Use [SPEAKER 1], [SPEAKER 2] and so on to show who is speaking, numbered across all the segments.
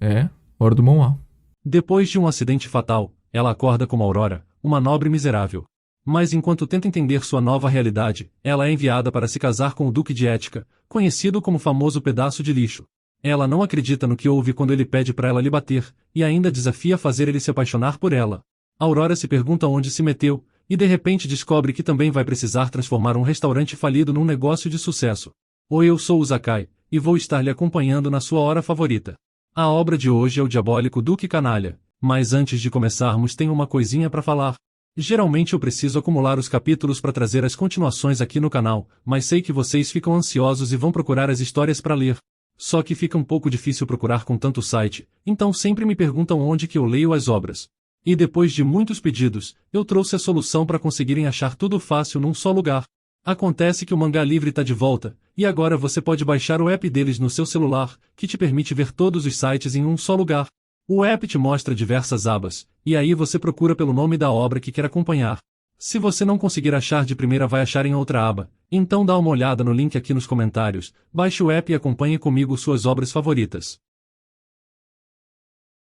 [SPEAKER 1] É, hora do Mão.
[SPEAKER 2] Depois de um acidente fatal, ela acorda como Aurora, uma nobre miserável. Mas enquanto tenta entender sua nova realidade, ela é enviada para se casar com o Duque de Ética, conhecido como famoso pedaço de lixo. Ela não acredita no que ouve quando ele pede para ela lhe bater, e ainda desafia fazer ele se apaixonar por ela. Aurora se pergunta onde se meteu, e de repente descobre que também vai precisar transformar um restaurante falido num negócio de sucesso. Oi, eu sou o Zakai, e vou estar lhe acompanhando na sua hora favorita. A obra de hoje é o Diabólico Duque Canalha, mas antes de começarmos tenho uma coisinha para falar. Geralmente eu preciso acumular os capítulos para trazer as continuações aqui no canal, mas sei que vocês ficam ansiosos e vão procurar as histórias para ler. Só que fica um pouco difícil procurar com tanto site, então sempre me perguntam onde que eu leio as obras. E depois de muitos pedidos, eu trouxe a solução para conseguirem achar tudo fácil num só lugar. Acontece que o Mangá Livre tá de volta, e agora você pode baixar o app deles no seu celular, que te permite ver todos os sites em um só lugar. O app te mostra diversas abas, e aí você procura pelo nome da obra que quer acompanhar. Se você não conseguir achar de primeira, vai achar em outra aba, então dá uma olhada no link aqui nos comentários, baixe o app e acompanhe comigo suas obras favoritas.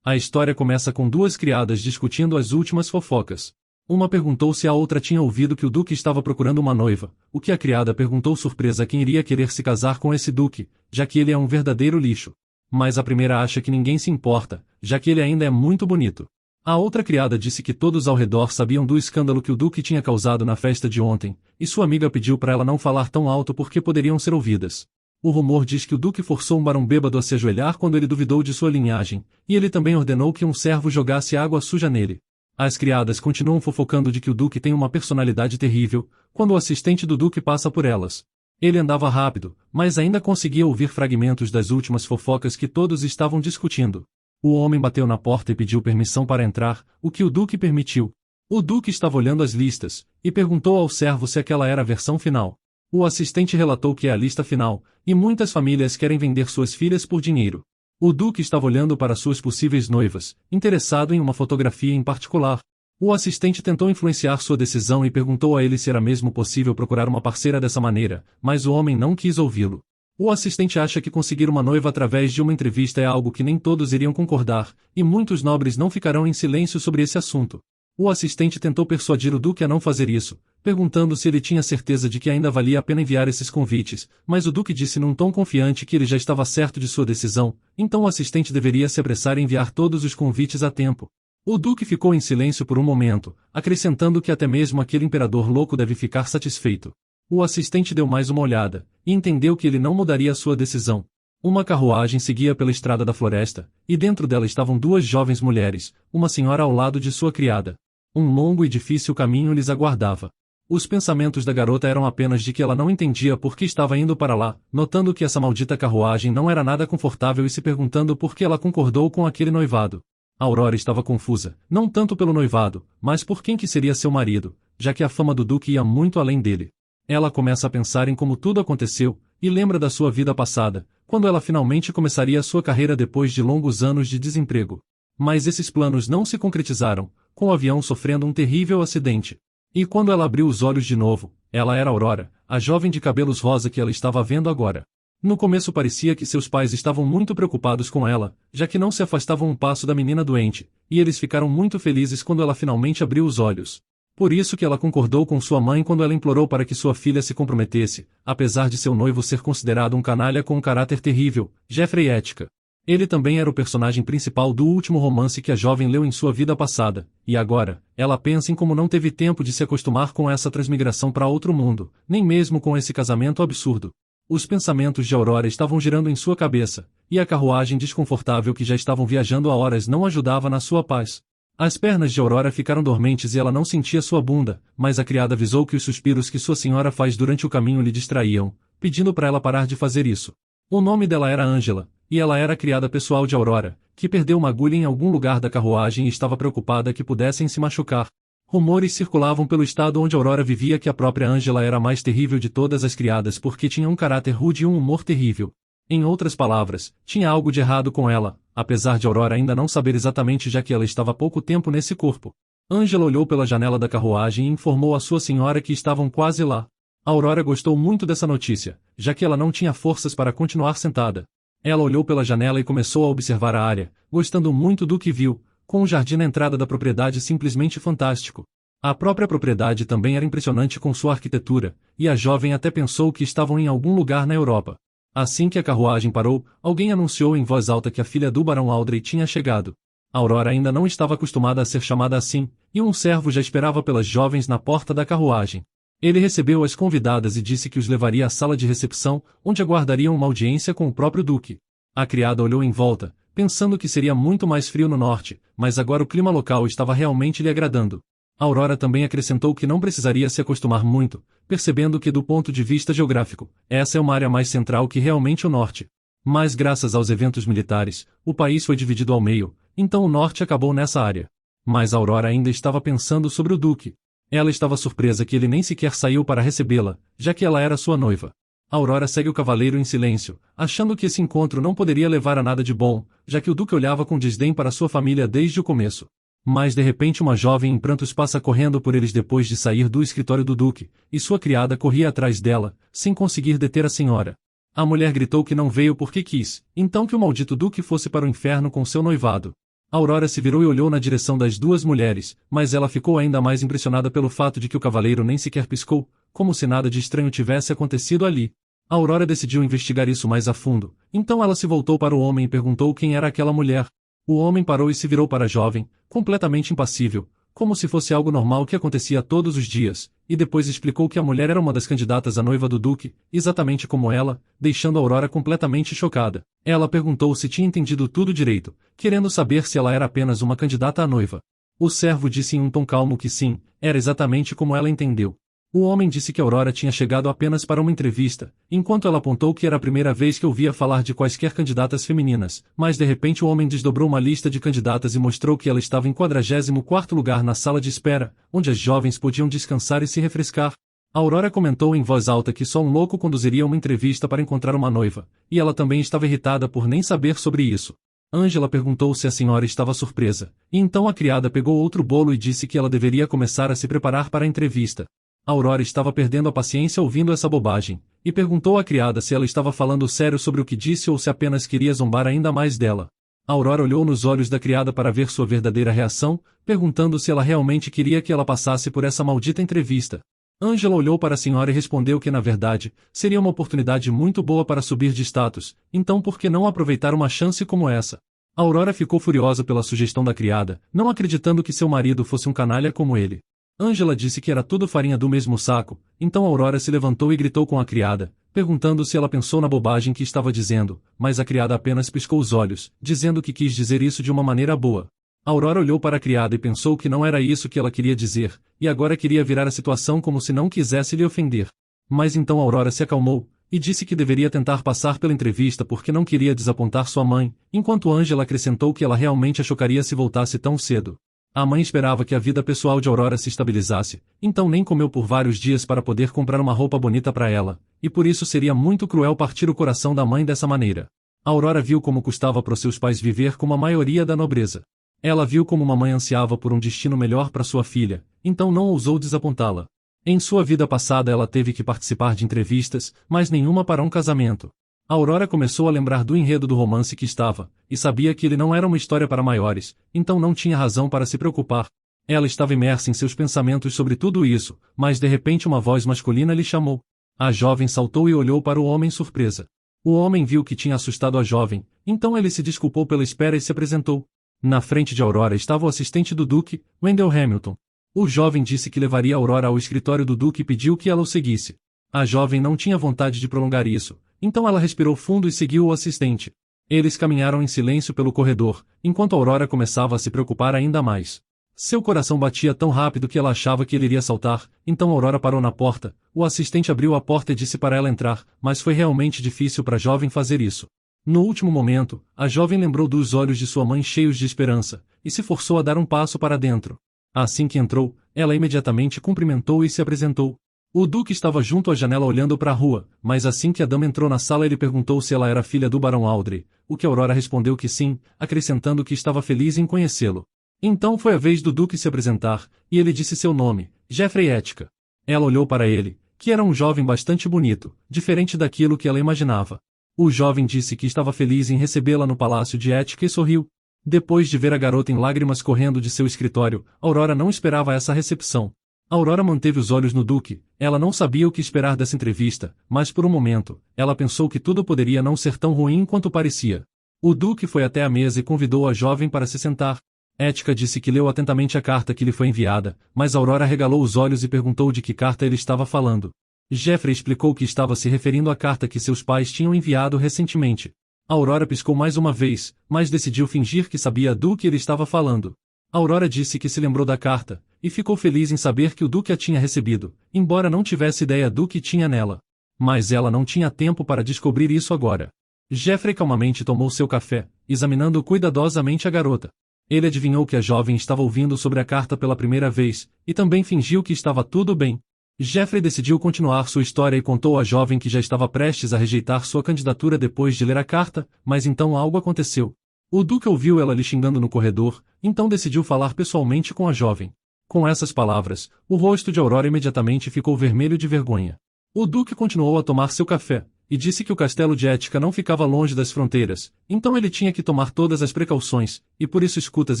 [SPEAKER 2] A história começa com duas criadas discutindo as últimas fofocas. Uma perguntou se a outra tinha ouvido que o Duque estava procurando uma noiva, o que a criada perguntou surpresa quem iria querer se casar com esse Duque, já que ele é um verdadeiro lixo. Mas a primeira acha que ninguém se importa, já que ele ainda é muito bonito. A outra criada disse que todos ao redor sabiam do escândalo que o Duque tinha causado na festa de ontem, e sua amiga pediu para ela não falar tão alto porque poderiam ser ouvidas. O rumor diz que o Duque forçou um barão bêbado a se ajoelhar quando ele duvidou de sua linhagem, e ele também ordenou que um servo jogasse água suja nele. As criadas continuam fofocando de que o Duque tem uma personalidade terrível, quando o assistente do Duque passa por elas. Ele andava rápido, mas ainda conseguia ouvir fragmentos das últimas fofocas que todos estavam discutindo. O homem bateu na porta e pediu permissão para entrar, o que o Duque permitiu. O Duque estava olhando as listas, e perguntou ao servo se aquela era a versão final. O assistente relatou que é a lista final, e muitas famílias querem vender suas filhas por dinheiro. O Duque estava olhando para suas possíveis noivas, interessado em uma fotografia em particular. O assistente tentou influenciar sua decisão e perguntou a ele se era mesmo possível procurar uma parceira dessa maneira, mas o homem não quis ouvi-lo. O assistente acha que conseguir uma noiva através de uma entrevista é algo que nem todos iriam concordar, e muitos nobres não ficarão em silêncio sobre esse assunto. O assistente tentou persuadir o Duque a não fazer isso, perguntando se ele tinha certeza de que ainda valia a pena enviar esses convites, mas o Duque disse num tom confiante que ele já estava certo de sua decisão, então o assistente deveria se apressar em enviar todos os convites a tempo. O Duque ficou em silêncio por um momento, acrescentando que até mesmo aquele imperador louco deve ficar satisfeito. O assistente deu mais uma olhada, e entendeu que ele não mudaria sua decisão. Uma carruagem seguia pela estrada da floresta, e dentro dela estavam duas jovens mulheres, uma senhora ao lado de sua criada. Um longo e difícil caminho lhes aguardava. Os pensamentos da garota eram apenas de que ela não entendia por que estava indo para lá, notando que essa maldita carruagem não era nada confortável e se perguntando por que ela concordou com aquele noivado. Aurora estava confusa, não tanto pelo noivado, mas por quem que seria seu marido, já que a fama do Duque ia muito além dele. Ela começa a pensar em como tudo aconteceu, e lembra da sua vida passada, quando ela finalmente começaria sua carreira depois de longos anos de desemprego. Mas esses planos não se concretizaram, com o avião sofrendo um terrível acidente. E quando ela abriu os olhos de novo, ela era Aurora, a jovem de cabelos rosa que ela estava vendo agora. No começo parecia que seus pais estavam muito preocupados com ela, já que não se afastavam um passo da menina doente, e eles ficaram muito felizes quando ela finalmente abriu os olhos. Por isso que ela concordou com sua mãe quando ela implorou para que sua filha se comprometesse, apesar de seu noivo ser considerado um canalha com um caráter terrível, Jeffrey Ética. Ele também era o personagem principal do último romance que a jovem leu em sua vida passada, e agora, ela pensa em como não teve tempo de se acostumar com essa transmigração para outro mundo, nem mesmo com esse casamento absurdo. Os pensamentos de Aurora estavam girando em sua cabeça, e a carruagem desconfortável que já estavam viajando há horas não ajudava na sua paz. As pernas de Aurora ficaram dormentes e ela não sentia sua bunda, mas a criada avisou que os suspiros que sua senhora faz durante o caminho lhe distraíam, pedindo para ela parar de fazer isso. O nome dela era Angela, e ela era a criada pessoal de Aurora, que perdeu uma agulha em algum lugar da carruagem e estava preocupada que pudessem se machucar. Rumores circulavam pelo estado onde Aurora vivia que a própria Angela era a mais terrível de todas as criadas porque tinha um caráter rude e um humor terrível. Em outras palavras, tinha algo de errado com ela, apesar de Aurora ainda não saber exatamente já que ela estava há pouco tempo nesse corpo. Angela olhou pela janela da carruagem e informou a sua senhora que estavam quase lá. Aurora gostou muito dessa notícia, já que ela não tinha forças para continuar sentada. Ela olhou pela janela e começou a observar a área, gostando muito do que viu, com o jardim na entrada da propriedade simplesmente fantástico. A própria propriedade também era impressionante com sua arquitetura, e a jovem até pensou que estavam em algum lugar na Europa. Assim que a carruagem parou, alguém anunciou em voz alta que a filha do barão Audrey tinha chegado. Aurora ainda não estava acostumada a ser chamada assim, e um servo já esperava pelas jovens na porta da carruagem. Ele recebeu as convidadas e disse que os levaria à sala de recepção, onde aguardariam uma audiência com o próprio duque. A criada olhou em volta, pensando que seria muito mais frio no norte, mas agora o clima local estava realmente lhe agradando. Aurora também acrescentou que não precisaria se acostumar muito, percebendo que do ponto de vista geográfico, essa é uma área mais central que realmente o norte. Mas graças aos eventos militares, o país foi dividido ao meio, então o norte acabou nessa área. Mas Aurora ainda estava pensando sobre o duque. Ela estava surpresa que ele nem sequer saiu para recebê-la, já que ela era sua noiva. Aurora segue o cavaleiro em silêncio, achando que esse encontro não poderia levar a nada de bom, já que o duque olhava com desdém para sua família desde o começo. Mas de repente uma jovem em prantos passa correndo por eles depois de sair do escritório do duque, e sua criada corria atrás dela, sem conseguir deter a senhora. A mulher gritou que não veio porque quis, então que o maldito duque fosse para o inferno com seu noivado. Aurora se virou e olhou na direção das duas mulheres, mas ela ficou ainda mais impressionada pelo fato de que o cavaleiro nem sequer piscou, como se nada de estranho tivesse acontecido ali. Aurora decidiu investigar isso mais a fundo, então ela se voltou para o homem e perguntou quem era aquela mulher. O homem parou e se virou para a jovem, completamente impassível, como se fosse algo normal que acontecia todos os dias, e depois explicou que a mulher era uma das candidatas à noiva do duque, exatamente como ela, deixando Aurora completamente chocada. Ela perguntou se tinha entendido tudo direito, querendo saber se ela era apenas uma candidata à noiva. O servo disse em um tom calmo que sim, era exatamente como ela entendeu. O homem disse que Aurora tinha chegado apenas para uma entrevista, enquanto ela apontou que era a primeira vez que ouvia falar de quaisquer candidatas femininas, mas de repente o homem desdobrou uma lista de candidatas e mostrou que ela estava em 44º lugar na sala de espera, onde as jovens podiam descansar e se refrescar. Aurora comentou em voz alta que só um louco conduziria uma entrevista para encontrar uma noiva, e ela também estava irritada por nem saber sobre isso. Ângela perguntou se a senhora estava surpresa, e então a criada pegou outro bolo e disse que ela deveria começar a se preparar para a entrevista. Aurora estava perdendo a paciência ouvindo essa bobagem, e perguntou à criada se ela estava falando sério sobre o que disse ou se apenas queria zombar ainda mais dela. Aurora olhou nos olhos da criada para ver sua verdadeira reação, perguntando se ela realmente queria que ela passasse por essa maldita entrevista. Ângela olhou para a senhora e respondeu que na verdade, seria uma oportunidade muito boa para subir de status, então por que não aproveitar uma chance como essa? Aurora ficou furiosa pela sugestão da criada, não acreditando que seu marido fosse um canalha como ele. Ângela disse que era tudo farinha do mesmo saco, então Aurora se levantou e gritou com a criada, perguntando se ela pensou na bobagem que estava dizendo, mas a criada apenas piscou os olhos, dizendo que quis dizer isso de uma maneira boa. Aurora olhou para a criada e pensou que não era isso que ela queria dizer, e agora queria virar a situação como se não quisesse lhe ofender. Mas então Aurora se acalmou, e disse que deveria tentar passar pela entrevista porque não queria desapontar sua mãe, enquanto Ângela acrescentou que ela realmente a chocaria se voltasse tão cedo. A mãe esperava que a vida pessoal de Aurora se estabilizasse, então nem comeu por vários dias para poder comprar uma roupa bonita para ela, e por isso seria muito cruel partir o coração da mãe dessa maneira. Aurora viu como custava para seus pais viver como a maioria da nobreza. Ela viu como uma mãe ansiava por um destino melhor para sua filha, então não ousou desapontá-la. Em sua vida passada ela teve que participar de entrevistas, mas nenhuma para um casamento. Aurora começou a lembrar do enredo do romance que estava, e sabia que ele não era uma história para maiores, então não tinha razão para se preocupar. Ela estava imersa em seus pensamentos sobre tudo isso, mas de repente uma voz masculina lhe chamou. A jovem saltou e olhou para o homem surpresa. O homem viu que tinha assustado a jovem, então ele se desculpou pela espera e se apresentou. Na frente de Aurora estava o assistente do duque, Wendell Hamilton. O jovem disse que levaria Aurora ao escritório do duque e pediu que ela o seguisse. A jovem não tinha vontade de prolongar isso, então ela respirou fundo e seguiu o assistente. Eles caminharam em silêncio pelo corredor, enquanto Aurora começava a se preocupar ainda mais. Seu coração batia tão rápido que ela achava que ele iria saltar, então Aurora parou na porta, o assistente abriu a porta e disse para ela entrar, mas foi realmente difícil para a jovem fazer isso. No último momento, a jovem lembrou dos olhos de sua mãe cheios de esperança, e se forçou a dar um passo para dentro. Assim que entrou, ela imediatamente cumprimentou e se apresentou. O duque estava junto à janela olhando para a rua, mas assim que a dama entrou na sala ele perguntou se ela era filha do barão Audrey, o que Aurora respondeu que sim, acrescentando que estava feliz em conhecê-lo. Então foi a vez do duque se apresentar, e ele disse seu nome, Jeffrey Ética. Ela olhou para ele, que era um jovem bastante bonito, diferente daquilo que ela imaginava. O jovem disse que estava feliz em recebê-la no palácio de Ética e sorriu. Depois de ver a garota em lágrimas correndo de seu escritório, Aurora não esperava essa recepção. Aurora manteve os olhos no Duque. Ela não sabia o que esperar dessa entrevista, mas por um momento, ela pensou que tudo poderia não ser tão ruim quanto parecia. O Duque foi até a mesa e convidou a jovem para se sentar. Ética disse que leu atentamente a carta que lhe foi enviada, mas Aurora regalou os olhos e perguntou de que carta ele estava falando. Jeffrey explicou que estava se referindo à carta que seus pais tinham enviado recentemente. Aurora piscou mais uma vez, mas decidiu fingir que sabia do que ele estava falando. Aurora disse que se lembrou da carta, e ficou feliz em saber que o Duque a tinha recebido, embora não tivesse ideia do que tinha nela. Mas ela não tinha tempo para descobrir isso agora. Jeffrey calmamente tomou seu café, examinando cuidadosamente a garota. Ele adivinhou que a jovem estava ouvindo sobre a carta pela primeira vez, e também fingiu que estava tudo bem. Jeffrey decidiu continuar sua história e contou à jovem que já estava prestes a rejeitar sua candidatura depois de ler a carta, mas então algo aconteceu. O Duque ouviu ela lhe xingando no corredor, então decidiu falar pessoalmente com a jovem. Com essas palavras, o rosto de Aurora imediatamente ficou vermelho de vergonha. O Duque continuou a tomar seu café, e disse que o castelo de Ética não ficava longe das fronteiras, então ele tinha que tomar todas as precauções, e por isso escutas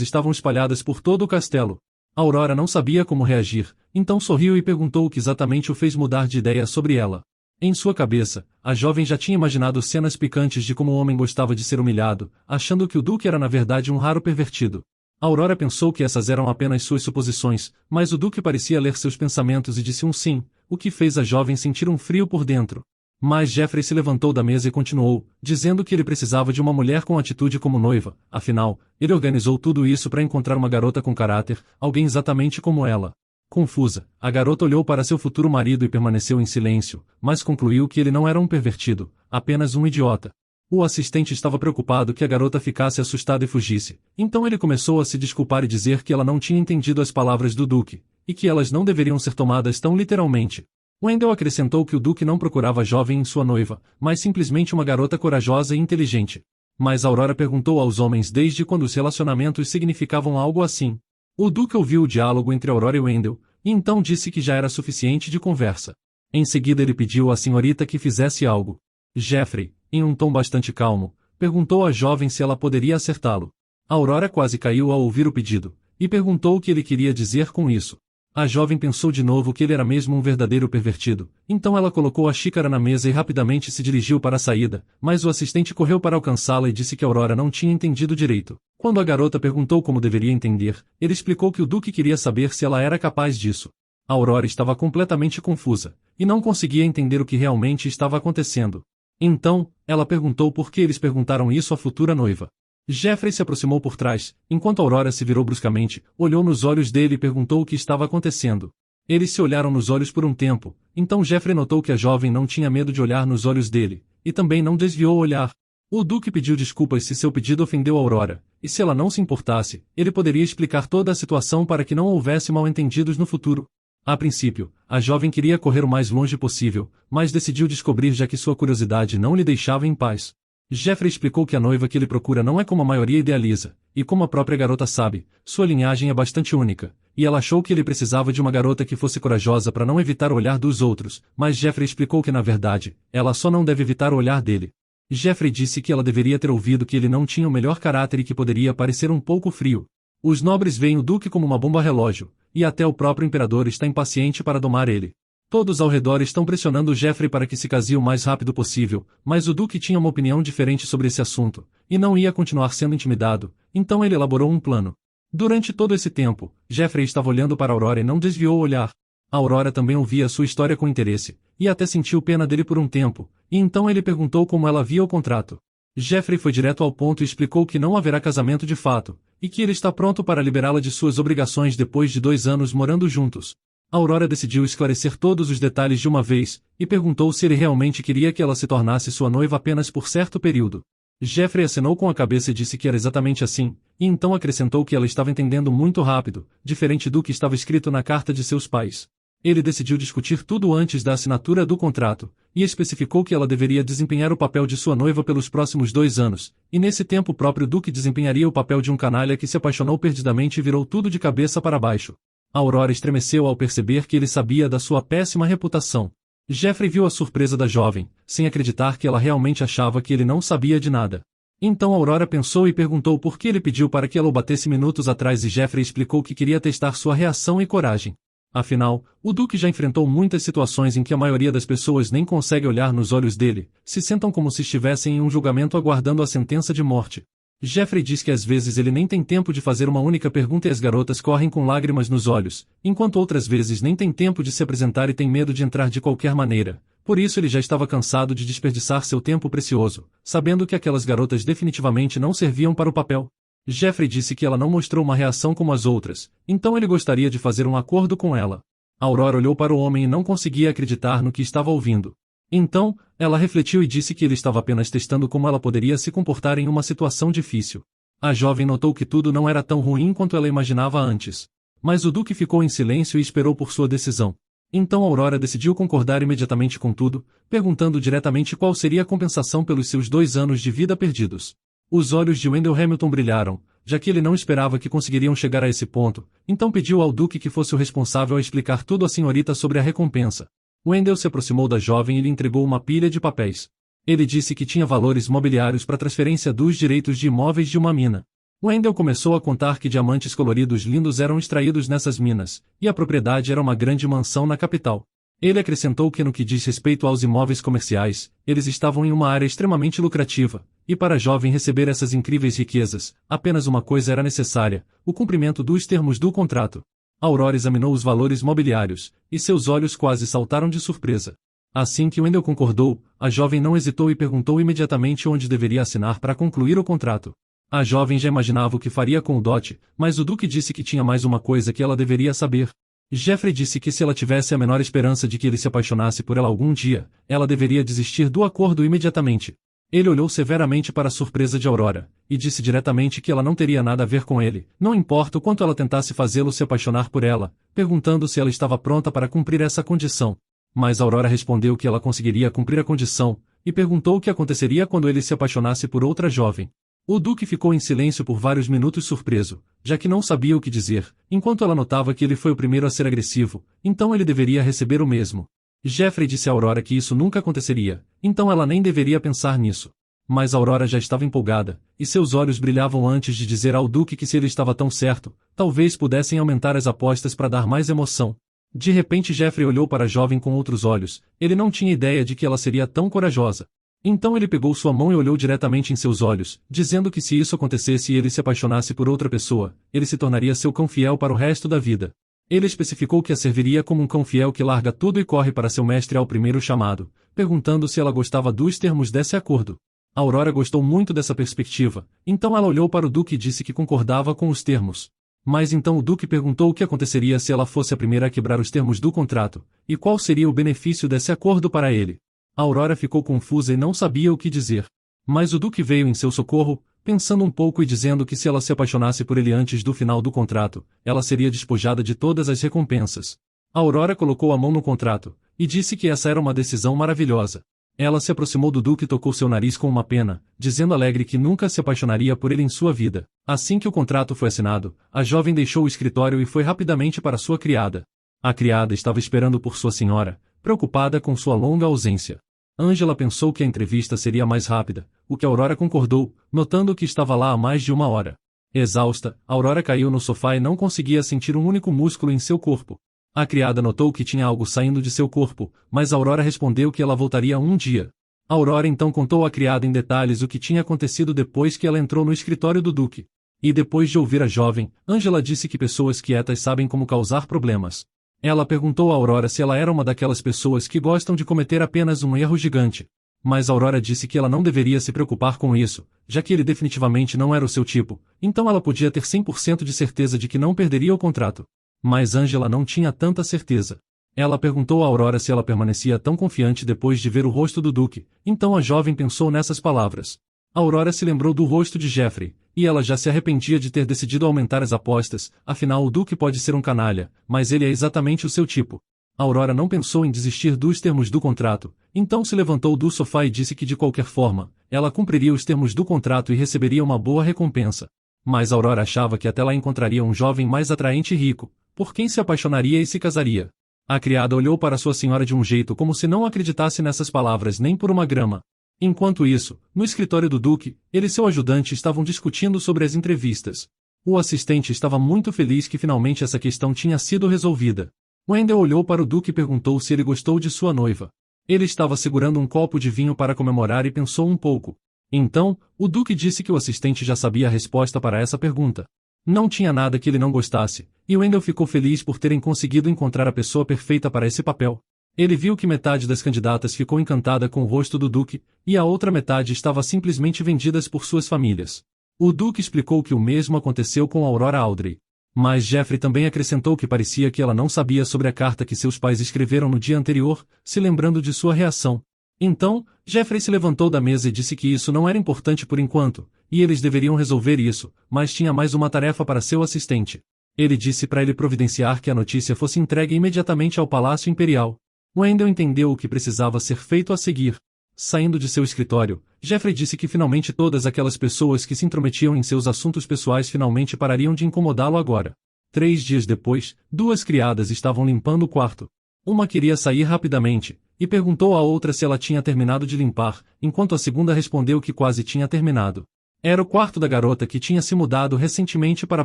[SPEAKER 2] estavam espalhadas por todo o castelo. Aurora não sabia como reagir, então sorriu e perguntou o que exatamente o fez mudar de ideia sobre ela. Em sua cabeça, a jovem já tinha imaginado cenas picantes de como o homem gostava de ser humilhado, achando que o Duque era na verdade um raro pervertido. Aurora pensou que essas eram apenas suas suposições, mas o Duque parecia ler seus pensamentos e disse um sim, o que fez a jovem sentir um frio por dentro. Mas Jeffrey se levantou da mesa e continuou, dizendo que ele precisava de uma mulher com atitude como noiva, afinal, ele organizou tudo isso para encontrar uma garota com caráter, alguém exatamente como ela. Confusa, a garota olhou para seu futuro marido e permaneceu em silêncio, mas concluiu que ele não era um pervertido, apenas um idiota. O assistente estava preocupado que a garota ficasse assustada e fugisse, então ele começou a se desculpar e dizer que ela não tinha entendido as palavras do Duque, e que elas não deveriam ser tomadas tão literalmente. Wendell acrescentou que o Duque não procurava a jovem em sua noiva, mas simplesmente uma garota corajosa e inteligente. Mas Aurora perguntou aos homens desde quando os relacionamentos significavam algo assim. O Duque ouviu o diálogo entre Aurora e Wendell, e então disse que já era suficiente de conversa. Em seguida ele pediu à senhorita que fizesse algo. Jeffrey, em um tom bastante calmo, perguntou à jovem se ela poderia acertá-lo. Aurora quase caiu ao ouvir o pedido, e perguntou o que ele queria dizer com isso. A jovem pensou de novo que ele era mesmo um verdadeiro pervertido, então ela colocou a xícara na mesa e rapidamente se dirigiu para a saída, mas o assistente correu para alcançá-la e disse que Aurora não tinha entendido direito. Quando a garota perguntou como deveria entender, ele explicou que o Duque queria saber se ela era capaz disso. A Aurora estava completamente confusa, e não conseguia entender o que realmente estava acontecendo. Então, ela perguntou por que eles perguntaram isso à futura noiva. Jeffrey se aproximou por trás, enquanto Aurora se virou bruscamente, olhou nos olhos dele e perguntou o que estava acontecendo. Eles se olharam nos olhos por um tempo, então Jeffrey notou que a jovem não tinha medo de olhar nos olhos dele, e também não desviou o olhar. O Duque pediu desculpas se seu pedido ofendeu Aurora, e se ela não se importasse, ele poderia explicar toda a situação para que não houvesse mal-entendidos no futuro. A princípio, a jovem queria correr o mais longe possível, mas decidiu descobrir já que sua curiosidade não lhe deixava em paz. Jeffrey explicou que a noiva que ele procura não é como a maioria idealiza, e como a própria garota sabe, sua linhagem é bastante única, e ela achou que ele precisava de uma garota que fosse corajosa para não evitar o olhar dos outros, mas Jeffrey explicou que na verdade, ela só não deve evitar o olhar dele. Jeffrey disse que ela deveria ter ouvido que ele não tinha o melhor caráter e que poderia parecer um pouco frio. Os nobres veem o Duque como uma bomba-relógio, e até o próprio imperador está impaciente para domar ele. Todos ao redor estão pressionando Jeffrey para que se case o mais rápido possível, mas o Duque tinha uma opinião diferente sobre esse assunto, e não ia continuar sendo intimidado, então ele elaborou um plano. Durante todo esse tempo, Jeffrey estava olhando para Aurora e não desviou o olhar. A Aurora também ouvia sua história com interesse, e até sentiu pena dele por um tempo, e então ele perguntou como ela via o contrato. Jeffrey foi direto ao ponto e explicou que não haverá casamento de fato, e que ele está pronto para liberá-la de suas obrigações depois de 2 anos morando juntos. Aurora decidiu esclarecer todos os detalhes de uma vez, e perguntou se ele realmente queria que ela se tornasse sua noiva apenas por certo período. Jeffrey acenou com a cabeça e disse que era exatamente assim, e então acrescentou que ela estava entendendo muito rápido, diferente do que estava escrito na carta de seus pais. Ele decidiu discutir tudo antes da assinatura do contrato, e especificou que ela deveria desempenhar o papel de sua noiva pelos próximos 2 anos, e nesse tempo o próprio Duque desempenharia o papel de um canalha que se apaixonou perdidamente e virou tudo de cabeça para baixo. Aurora estremeceu ao perceber que ele sabia da sua péssima reputação. Jeffrey viu a surpresa da jovem, sem acreditar que ela realmente achava que ele não sabia de nada. Então Aurora pensou e perguntou por que ele pediu para que ela o batesse minutos atrás e Jeffrey explicou que queria testar sua reação e coragem. Afinal, o Duque já enfrentou muitas situações em que a maioria das pessoas nem consegue olhar nos olhos dele, se sentam como se estivessem em um julgamento aguardando a sentença de morte. Jeffrey diz que às vezes ele nem tem tempo de fazer uma única pergunta e as garotas correm com lágrimas nos olhos, enquanto outras vezes nem tem tempo de se apresentar e tem medo de entrar de qualquer maneira. Por isso ele já estava cansado de desperdiçar seu tempo precioso, sabendo que aquelas garotas definitivamente não serviam para o papel. Jeffrey disse que ela não mostrou uma reação como as outras, então ele gostaria de fazer um acordo com ela. Aurora olhou para o homem e não conseguia acreditar no que estava ouvindo. Então, ela refletiu e disse que ele estava apenas testando como ela poderia se comportar em uma situação difícil. A jovem notou que tudo não era tão ruim quanto ela imaginava antes. Mas o Duque ficou em silêncio e esperou por sua decisão. Então Aurora decidiu concordar imediatamente com tudo, perguntando diretamente qual seria a compensação pelos seus 2 anos de vida perdidos. Os olhos de Wendell Hamilton brilharam, já que ele não esperava que conseguiriam chegar a esse ponto, então pediu ao Duque que fosse o responsável a explicar tudo à senhorita sobre a recompensa. Wendell se aproximou da jovem e lhe entregou uma pilha de papéis. Ele disse que tinha valores mobiliários para transferência dos direitos de imóveis de uma mina. Wendell começou a contar que diamantes coloridos lindos eram extraídos nessas minas, e a propriedade era uma grande mansão na capital. Ele acrescentou que no que diz respeito aos imóveis comerciais, eles estavam em uma área extremamente lucrativa, e para a jovem receber essas incríveis riquezas, apenas uma coisa era necessária, o cumprimento dos termos do contrato. Aurora examinou os valores mobiliários, e seus olhos quase saltaram de surpresa. Assim que Wendell concordou, a jovem não hesitou e perguntou imediatamente onde deveria assinar para concluir o contrato. A jovem já imaginava o que faria com o dote, mas o Duque disse que tinha mais uma coisa que ela deveria saber. Jeffrey disse que se ela tivesse a menor esperança de que ele se apaixonasse por ela algum dia, ela deveria desistir do acordo imediatamente. Ele olhou severamente para a surpresa de Aurora, e disse diretamente que ela não teria nada a ver com ele, não importa o quanto ela tentasse fazê-lo se apaixonar por ela, perguntando se ela estava pronta para cumprir essa condição. Mas Aurora respondeu que ela conseguiria cumprir a condição, e perguntou o que aconteceria quando ele se apaixonasse por outra jovem. O Duque ficou em silêncio por vários minutos surpreso, já que não sabia o que dizer, enquanto ela notava que ele foi o primeiro a ser agressivo, então ele deveria receber o mesmo. Jeffrey disse a Aurora que isso nunca aconteceria, então ela nem deveria pensar nisso. Mas Aurora já estava empolgada, e seus olhos brilhavam antes de dizer ao Duque que se ele estava tão certo, talvez pudessem aumentar as apostas para dar mais emoção. De repente Jeffrey olhou para a jovem com outros olhos, ele não tinha ideia de que ela seria tão corajosa. Então ele pegou sua mão e olhou diretamente em seus olhos, dizendo que se isso acontecesse e ele se apaixonasse por outra pessoa, ele se tornaria seu cão fiel para o resto da vida. Ele especificou que a serviria como um cão fiel que larga tudo e corre para seu mestre ao primeiro chamado, perguntando se ela gostava dos termos desse acordo. Aurora gostou muito dessa perspectiva, então ela olhou para o Duque e disse que concordava com os termos. Mas então o Duque perguntou o que aconteceria se ela fosse a primeira a quebrar os termos do contrato, e qual seria o benefício desse acordo para ele. Aurora ficou confusa e não sabia o que dizer. Mas o Duque veio em seu socorro, pensando um pouco e dizendo que se ela se apaixonasse por ele antes do final do contrato, ela seria despojada de todas as recompensas. Aurora colocou a mão no contrato, e disse que essa era uma decisão maravilhosa. Ela se aproximou do Duque e tocou seu nariz com uma pena, dizendo alegre que nunca se apaixonaria por ele em sua vida. Assim que o contrato foi assinado, a jovem deixou o escritório e foi rapidamente para sua criada. A criada estava esperando por sua senhora, preocupada com sua longa ausência. Angela pensou que a entrevista seria mais rápida, o que Aurora concordou, notando que estava lá há mais de 1 hora. Exausta, Aurora caiu no sofá e não conseguia sentir um único músculo em seu corpo. A criada notou que tinha algo saindo de seu corpo, mas Aurora respondeu que ela voltaria um dia. Aurora então contou à criada em detalhes o que tinha acontecido depois que ela entrou no escritório do Duque. E depois de ouvir a jovem, Angela disse que pessoas quietas sabem como causar problemas. Ela perguntou a Aurora se ela era uma daquelas pessoas que gostam de cometer apenas um erro gigante. Mas Aurora disse que ela não deveria se preocupar com isso, já que ele definitivamente não era o seu tipo, então ela podia ter 100% de certeza de que não perderia o contrato. Mas Angela não tinha tanta certeza. Ela perguntou a Aurora se ela permanecia tão confiante depois de ver o rosto do Duque, então a jovem pensou nessas palavras. Aurora se lembrou do rosto de Jeffrey, e ela já se arrependia de ter decidido aumentar as apostas, afinal o Duque pode ser um canalha, mas ele é exatamente o seu tipo. Aurora não pensou em desistir dos termos do contrato, então se levantou do sofá e disse que de qualquer forma, ela cumpriria os termos do contrato e receberia uma boa recompensa. Mas Aurora achava que até lá encontraria um jovem mais atraente e rico, por quem se apaixonaria e se casaria. A criada olhou para sua senhora de um jeito como se não acreditasse nessas palavras nem por uma grama. Enquanto isso, no escritório do Duque, ele e seu ajudante estavam discutindo sobre as entrevistas. O assistente estava muito feliz que finalmente essa questão tinha sido resolvida. Wendell olhou para o Duque e perguntou se ele gostou de sua noiva. Ele estava segurando um copo de vinho para comemorar e pensou um pouco. Então, o Duque disse que o assistente já sabia a resposta para essa pergunta. Não tinha nada que ele não gostasse, e Wendell ficou feliz por terem conseguido encontrar a pessoa perfeita para esse papel. Ele viu que metade das candidatas ficou encantada com o rosto do Duque, e a outra metade estava simplesmente vendidas por suas famílias. O Duque explicou que o mesmo aconteceu com Aurora Audrey. Mas Jeffrey também acrescentou que parecia que ela não sabia sobre a carta que seus pais escreveram no dia anterior, se lembrando de sua reação. Então, Jeffrey se levantou da mesa e disse que isso não era importante por enquanto, e eles deveriam resolver isso, mas tinha mais uma tarefa para seu assistente. Ele disse para ele providenciar que a notícia fosse entregue imediatamente ao Palácio Imperial. Wendell entendeu o que precisava ser feito a seguir. Saindo de seu escritório, Jeffrey disse que finalmente todas aquelas pessoas que se intrometiam em seus assuntos pessoais finalmente parariam de incomodá-lo agora. 3 dias depois, 2 criadas estavam limpando o quarto. Uma queria sair rapidamente, e perguntou à outra se ela tinha terminado de limpar, enquanto a segunda respondeu que quase tinha terminado. Era o quarto da garota que tinha se mudado recentemente para a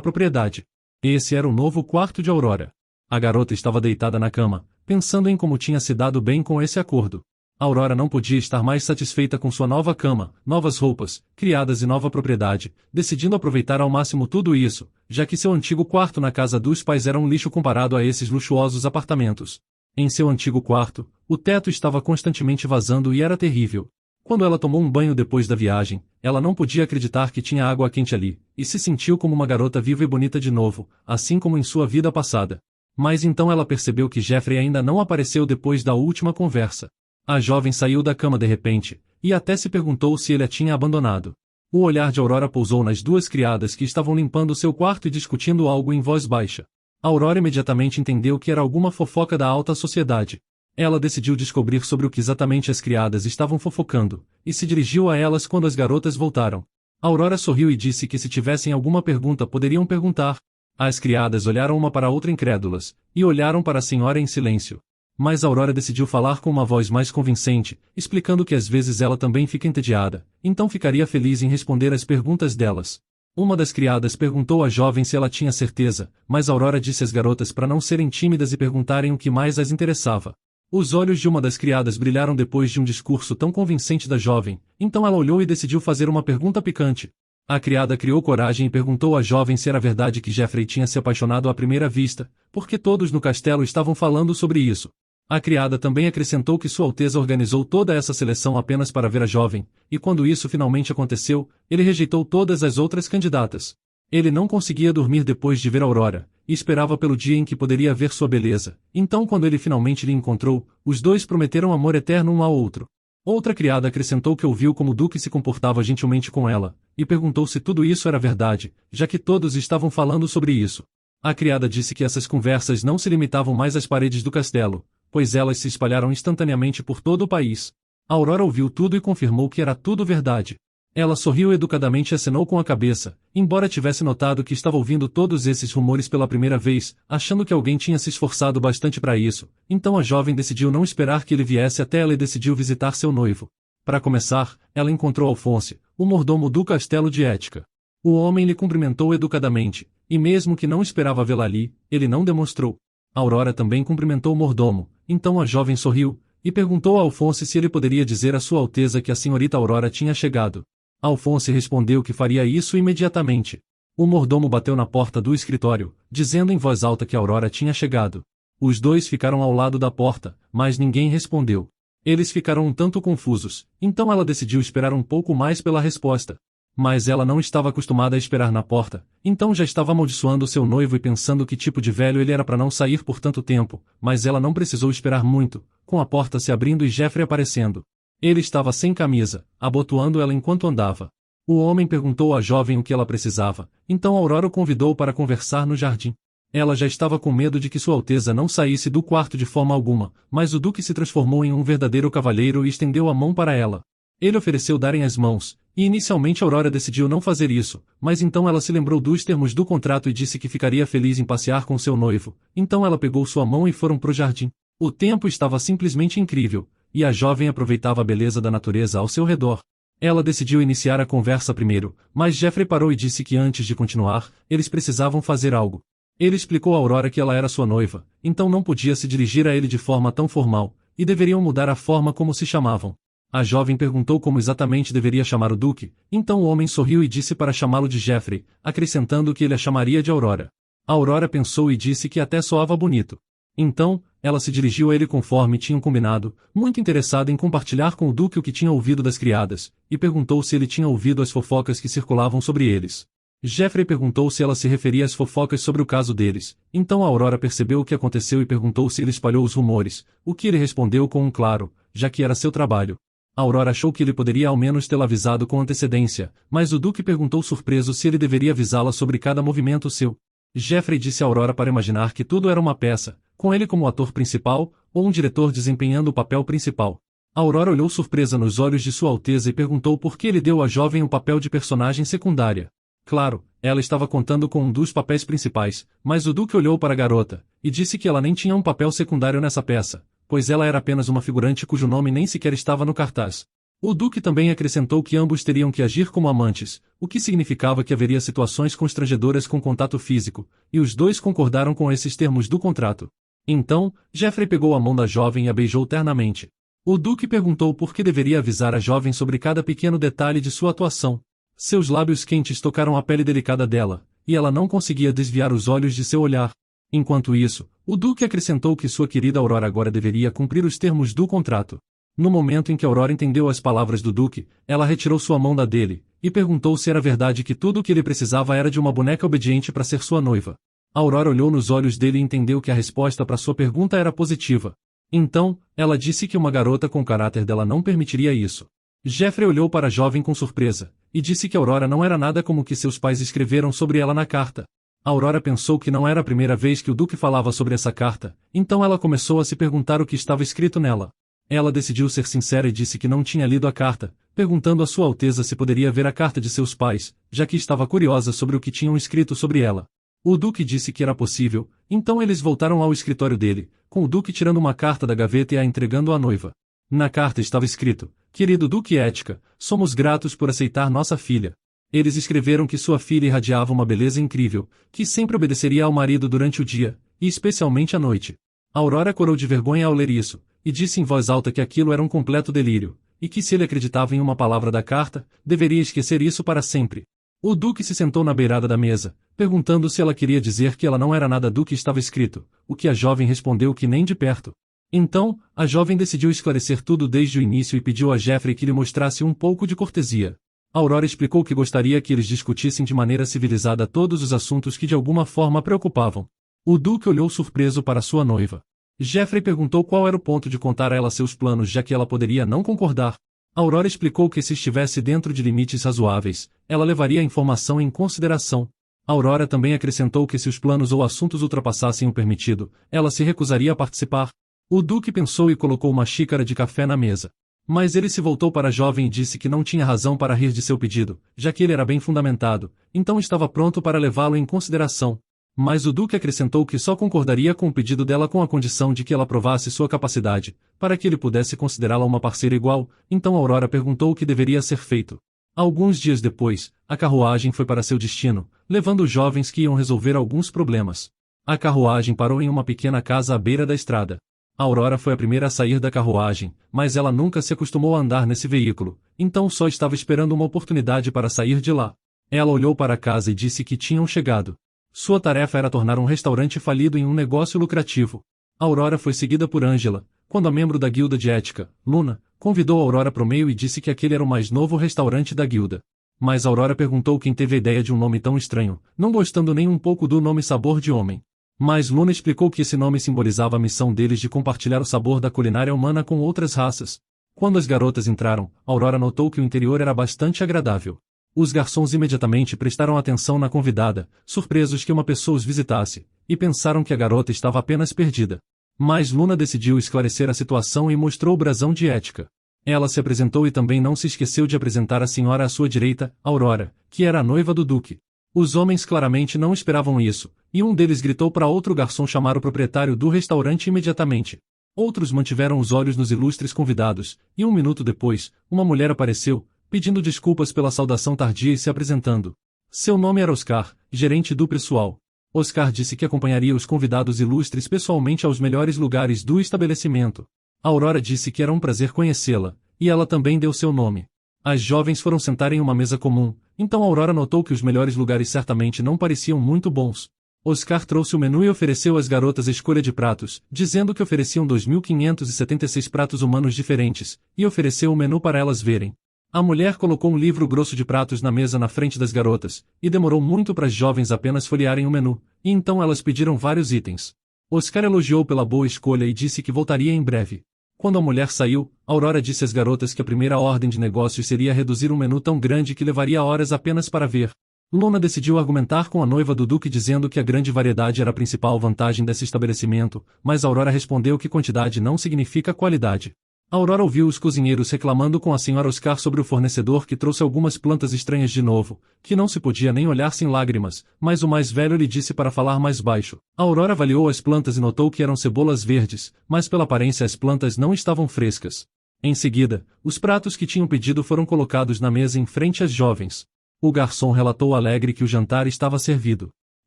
[SPEAKER 2] propriedade. Esse era o novo quarto de Aurora. A garota estava deitada na cama, pensando em como tinha se dado bem com esse acordo. Aurora não podia estar mais satisfeita com sua nova cama, novas roupas, criadas e nova propriedade, decidindo aproveitar ao máximo tudo isso, já que seu antigo quarto na casa dos pais era um lixo comparado a esses luxuosos apartamentos. Em seu antigo quarto, o teto estava constantemente vazando e era terrível. Quando ela tomou um banho depois da viagem, ela não podia acreditar que tinha água quente ali, e se sentiu como uma garota viva e bonita de novo, assim como em sua vida passada. Mas então ela percebeu que Jeffrey ainda não apareceu depois da última conversa. A jovem saiu da cama de repente, e até se perguntou se ele a tinha abandonado. O olhar de Aurora pousou nas 2 criadas que estavam limpando seu quarto e discutindo algo em voz baixa. Aurora imediatamente entendeu que era alguma fofoca da alta sociedade. Ela decidiu descobrir sobre o que exatamente as criadas estavam fofocando, e se dirigiu a elas quando as garotas voltaram. Aurora sorriu e disse que se tivessem alguma pergunta poderiam perguntar. As criadas olharam uma para a outra incrédulas, e olharam para a senhora em silêncio. Mas Aurora decidiu falar com uma voz mais convincente, explicando que às vezes ela também fica entediada, então ficaria feliz em responder às perguntas delas. Uma das criadas perguntou à jovem se ela tinha certeza, mas Aurora disse às garotas para não serem tímidas e perguntarem o que mais as interessava. Os olhos de uma das criadas brilharam depois de um discurso tão convincente da jovem, então ela olhou e decidiu fazer uma pergunta picante. A criada criou coragem e perguntou à jovem se era verdade que Jeffrey tinha se apaixonado à primeira vista, porque todos no castelo estavam falando sobre isso. A criada também acrescentou que Sua Alteza organizou toda essa seleção apenas para ver a jovem, e quando isso finalmente aconteceu, ele rejeitou todas as outras candidatas. Ele não conseguia dormir depois de ver Aurora, e esperava pelo dia em que poderia ver sua beleza. Então quando ele finalmente lhe encontrou, os 2 prometeram amor eterno um ao outro. Outra criada acrescentou que ouviu como o Duque se comportava gentilmente com ela, e perguntou se tudo isso era verdade, já que todos estavam falando sobre isso. A criada disse que essas conversas não se limitavam mais às paredes do castelo, pois elas se espalharam instantaneamente por todo o país. Aurora ouviu tudo e confirmou que era tudo verdade. Ela sorriu educadamente e acenou com a cabeça, embora tivesse notado que estava ouvindo todos esses rumores pela primeira vez, achando que alguém tinha se esforçado bastante para isso. Então a jovem decidiu não esperar que ele viesse até ela e decidiu visitar seu noivo. Para começar, ela encontrou Alphonse, o mordomo do castelo de Ética. O homem lhe cumprimentou educadamente, e mesmo que não esperava vê-la ali, ele não demonstrou. Aurora também cumprimentou o mordomo, então a jovem sorriu, e perguntou a Alphonse se ele poderia dizer a Sua Alteza que a senhorita Aurora tinha chegado. Alphonse respondeu que faria isso imediatamente. O mordomo bateu na porta do escritório, dizendo em voz alta que Aurora tinha chegado. Os 2 ficaram ao lado da porta, mas ninguém respondeu. Eles ficaram um tanto confusos, então ela decidiu esperar um pouco mais pela resposta. Mas ela não estava acostumada a esperar na porta, então já estava amaldiçoando seu noivo e pensando que tipo de velho ele era para não sair por tanto tempo, mas ela não precisou esperar muito, com a porta se abrindo e Jeffrey aparecendo. Ele estava sem camisa, abotoando ela enquanto andava. O homem perguntou à jovem o que ela precisava, então Aurora o convidou para conversar no jardim. Ela já estava com medo de que Sua Alteza não saísse do quarto de forma alguma, mas o Duque se transformou em um verdadeiro cavalheiro e estendeu a mão para ela. Ele ofereceu darem as mãos, e inicialmente Aurora decidiu não fazer isso, mas então ela se lembrou dos termos do contrato e disse que ficaria feliz em passear com seu noivo, então ela pegou sua mão e foram pro jardim. O tempo estava simplesmente incrível, e a jovem aproveitava a beleza da natureza ao seu redor. Ela decidiu iniciar a conversa primeiro, mas Jeffrey parou e disse que antes de continuar, eles precisavam fazer algo. Ele explicou a Aurora que ela era sua noiva, então não podia se dirigir a ele de forma tão formal, e deveriam mudar a forma como se chamavam. A jovem perguntou como exatamente deveria chamar o Duque, então o homem sorriu e disse para chamá-lo de Jeffrey, acrescentando que ele a chamaria de Aurora. A Aurora pensou e disse que até soava bonito. Então, ela se dirigiu a ele conforme tinham combinado, muito interessada em compartilhar com o Duque o que tinha ouvido das criadas, e perguntou se ele tinha ouvido as fofocas que circulavam sobre eles. Jeffrey perguntou se ela se referia às fofocas sobre o caso deles, então a Aurora percebeu o que aconteceu e perguntou se ele espalhou os rumores, o que ele respondeu com um claro, já que era seu trabalho. A Aurora achou que ele poderia ao menos tê-la avisado com antecedência, mas o Duque perguntou surpreso se ele deveria avisá-la sobre cada movimento seu. Jeffrey disse a Aurora para imaginar que tudo era uma peça, com ele como ator principal, ou um diretor desempenhando o papel principal. A Aurora olhou surpresa nos olhos de Sua Alteza e perguntou por que ele deu à jovem o papel de personagem secundária. Claro, ela estava contando com um dos papéis principais, mas o Duque olhou para a garota, e disse que ela nem tinha um papel secundário nessa peça, pois ela era apenas uma figurante cujo nome nem sequer estava no cartaz. O Duque também acrescentou que ambos teriam que agir como amantes, o que significava que haveria situações constrangedoras com contato físico, e os dois concordaram com esses termos do contrato. Então, Jeffrey pegou a mão da jovem e a beijou ternamente. O Duque perguntou por que deveria avisar a jovem sobre cada pequeno detalhe de sua atuação. Seus lábios quentes tocaram a pele delicada dela, e ela não conseguia desviar os olhos de seu olhar. Enquanto isso, o Duque acrescentou que sua querida Aurora agora deveria cumprir os termos do contrato. No momento em que Aurora entendeu as palavras do Duque, ela retirou sua mão da dele, e perguntou se era verdade que tudo o que ele precisava era de uma boneca obediente para ser sua noiva. A Aurora olhou nos olhos dele e entendeu que a resposta para sua pergunta era positiva. Então, ela disse que uma garota com o caráter dela não permitiria isso. Jeffrey olhou para a jovem com surpresa, e disse que Aurora não era nada como o que seus pais escreveram sobre ela na carta. A Aurora pensou que não era a primeira vez que o Duque falava sobre essa carta, então ela começou a se perguntar o que estava escrito nela. Ela decidiu ser sincera e disse que não tinha lido a carta, perguntando a Sua Alteza se poderia ver a carta de seus pais, já que estava curiosa sobre o que tinham escrito sobre ela. O Duque disse que era possível, então eles voltaram ao escritório dele, com o Duque tirando uma carta da gaveta e a entregando à noiva. Na carta estava escrito: "Querido Duque Ética, somos gratos por aceitar nossa filha." Eles escreveram que sua filha irradiava uma beleza incrível, que sempre obedeceria ao marido durante o dia, e especialmente à noite. A Aurora corou de vergonha ao ler isso, e disse em voz alta que aquilo era um completo delírio, e que se ele acreditava em uma palavra da carta, deveria esquecer isso para sempre. O Duque se sentou na beirada da mesa, perguntando se ela queria dizer que ela não era nada do que estava escrito, o que a jovem respondeu que nem de perto. Então, a jovem decidiu esclarecer tudo desde o início e pediu a Jeffrey que lhe mostrasse um pouco de cortesia. A Aurora explicou que gostaria que eles discutissem de maneira civilizada todos os assuntos que de alguma forma a preocupavam. O Duque olhou surpreso para sua noiva. Jeffrey perguntou qual era o ponto de contar a ela seus planos, já que ela poderia não concordar. A Aurora explicou que se estivesse dentro de limites razoáveis, ela levaria a informação em consideração. A Aurora também acrescentou que se os planos ou assuntos ultrapassassem o permitido, ela se recusaria a participar. O Duque pensou e colocou uma xícara de café na mesa. Mas ele se voltou para a jovem e disse que não tinha razão para rir de seu pedido, já que ele era bem fundamentado, então estava pronto para levá-lo em consideração. Mas o Duque acrescentou que só concordaria com o pedido dela com a condição de que ela provasse sua capacidade, para que ele pudesse considerá-la uma parceira igual, então Aurora perguntou o que deveria ser feito. Alguns dias depois, a carruagem foi para seu destino, levando os jovens que iam resolver alguns problemas. A carruagem parou em uma pequena casa à beira da estrada. A Aurora foi a primeira a sair da carruagem, mas ela nunca se acostumou a andar nesse veículo, então só estava esperando uma oportunidade para sair de lá. Ela olhou para a casa e disse que tinham chegado. Sua tarefa era tornar um restaurante falido em um negócio lucrativo. A Aurora foi seguida por Angela, quando a membro da guilda de ética, Luna, convidou a Aurora para o meio e disse que aquele era o mais novo restaurante da guilda. Mas a Aurora perguntou quem teve a ideia de um nome tão estranho, não gostando nem um pouco do nome Sabor de Homem. Mas Luna explicou que esse nome simbolizava a missão deles de compartilhar o sabor da culinária humana com outras raças. Quando as garotas entraram, a Aurora notou que o interior era bastante agradável. Os garçons imediatamente prestaram atenção na convidada, surpresos que uma pessoa os visitasse, e pensaram que a garota estava apenas perdida. Mas Luna decidiu esclarecer a situação e mostrou o brasão de ética. Ela se apresentou e também não se esqueceu de apresentar a senhora à sua direita, Aurora, que era a noiva do Duque. Os homens claramente não esperavam isso, e um deles gritou para outro garçom chamar o proprietário do restaurante imediatamente. Outros mantiveram os olhos nos ilustres convidados, e um minuto depois, uma mulher apareceu, pedindo desculpas pela saudação tardia e se apresentando. Seu nome era Oscar, gerente do pessoal. Oscar disse que acompanharia os convidados ilustres pessoalmente aos melhores lugares do estabelecimento. Aurora disse que era um prazer conhecê-la, e ela também deu seu nome. As jovens foram sentar em uma mesa comum, então Aurora notou que os melhores lugares certamente não pareciam muito bons. Oscar trouxe o menu e ofereceu às garotas a escolha de pratos, dizendo que ofereciam 2.576 pratos humanos diferentes, e ofereceu o menu para elas verem. A mulher colocou um livro grosso de pratos na mesa na frente das garotas, e demorou muito para as jovens apenas folhearem o menu, e então elas pediram vários itens. Oscar elogiou pela boa escolha e disse que voltaria em breve. Quando a mulher saiu, Aurora disse às garotas que a primeira ordem de negócios seria reduzir um menu tão grande que levaria horas apenas para ver. Luna decidiu argumentar com a noiva do Duque dizendo que a grande variedade era a principal vantagem desse estabelecimento, mas Aurora respondeu que quantidade não significa qualidade. Aurora ouviu os cozinheiros reclamando com a senhora Oscar sobre o fornecedor que trouxe algumas plantas estranhas de novo, que não se podia nem olhar sem lágrimas, mas o mais velho lhe disse para falar mais baixo. Aurora avaliou as plantas e notou que eram cebolas verdes, mas pela aparência as plantas não estavam frescas. Em seguida, os pratos que tinham pedido foram colocados na mesa em frente às jovens. O garçom relatou alegre que o jantar estava servido.